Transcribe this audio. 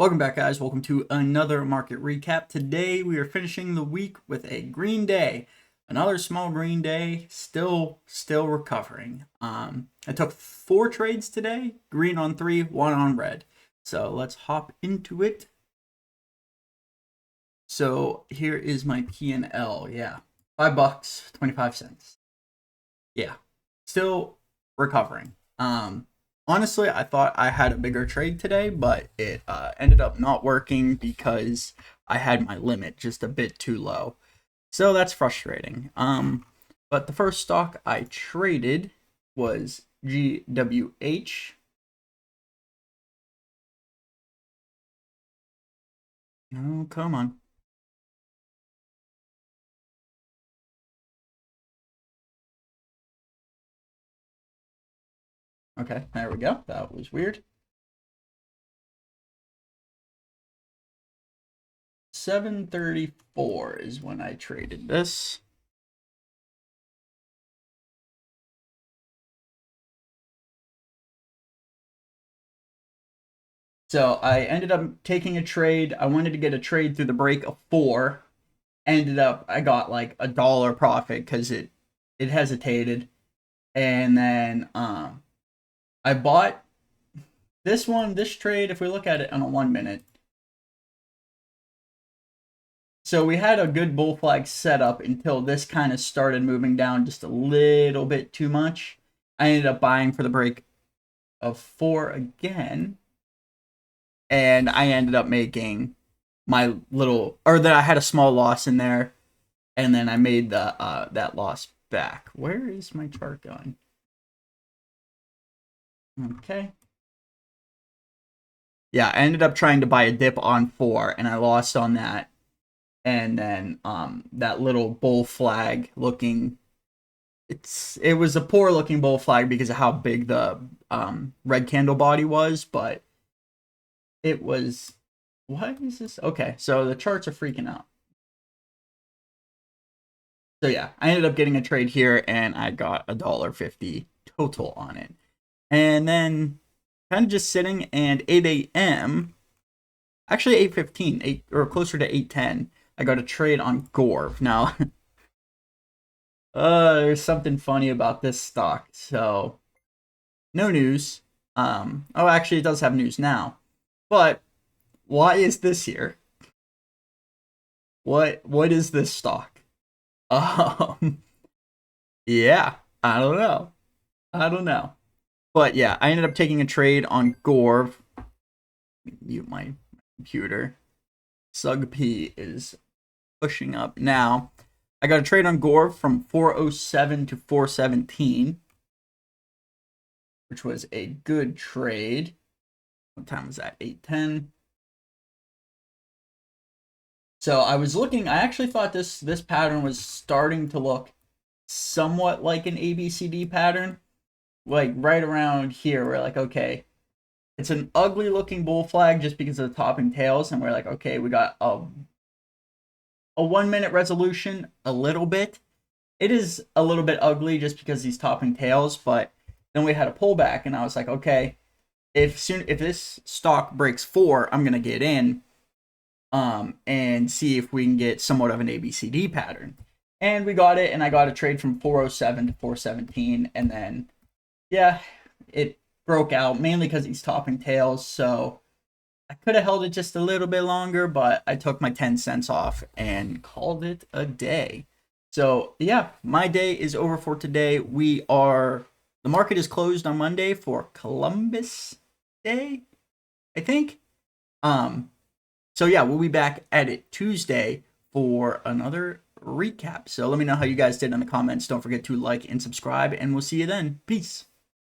Welcome back, guys. Welcome to another market recap. Today we are finishing the week with a green day. Another small green day, still recovering. I took 4 trades today, green on 3, 1 on red. So let's hop into it. So here is my P&L. Yeah, $5, 25 cents. Yeah, still recovering. Honestly, I thought I had a bigger trade today, but it ended up not working because I had my limit just a bit too low. So that's frustrating. But the first stock I traded was GWH. Oh, come on. Okay, there we go. That was weird. 7:34 is when I traded this. So I ended up taking a trade. I wanted to get a trade through the break of 4. Ended up I got like $1 profit because it hesitated. And then I bought this trade, if we look at it on a 1 minute. So we had a good bull flag set up until this kind of started moving down just a little bit too much. I ended up buying for the break of 4 again. And I ended up making my little, or that I had a small loss in there, and then I made the that loss back. Where is my chart going? Okay. Yeah, I ended up trying to buy a dip on 4, and I lost on that. And then that little bull flag looking, it was a poor looking bull flag because of how big the red candle body was, but it was, what is this? Okay, so the charts are freaking out. So yeah, I ended up getting a trade here, and I got $1.50 total on it. And then kind of just sitting, and 8 a.m. Actually 8:15, 8 or closer to 8:10, I got a trade on Gorv. Now, there's something funny about this stock. So, no news. Oh, actually, it does have news now. But why is this here? What is this stock? Um, yeah, I don't know. I don't know. But yeah, I ended up taking a trade on Gorv. Mute my computer. SugP is pushing up now. I got a trade on Gorv from 407 to 417, which was a good trade. What time was that? 8:10. So I was looking. I actually thought this pattern was starting to look somewhat like an ABCD pattern, like right around here. We're like, okay, it's an ugly looking bull flag just because of the topping tails, and we're like, okay, we got a 1 minute resolution a little bit. It is a little bit ugly just because these topping tails, but then we had a pullback, and I was like, okay, if this stock breaks 4, I'm gonna get in, and see if we can get somewhat of an ABCD pattern. And we got it, and I got a trade from 407 to 417, and then yeah, it broke out mainly because he's topping tails. So I could have held it just a little bit longer, but I took my 10 cents off and called it a day. So yeah, my day is over for today. The market is closed on Monday for Columbus Day, I think. So yeah, we'll be back at it Tuesday for another recap. So let me know how you guys did in the comments. Don't forget to like and subscribe, and we'll see you then. Peace.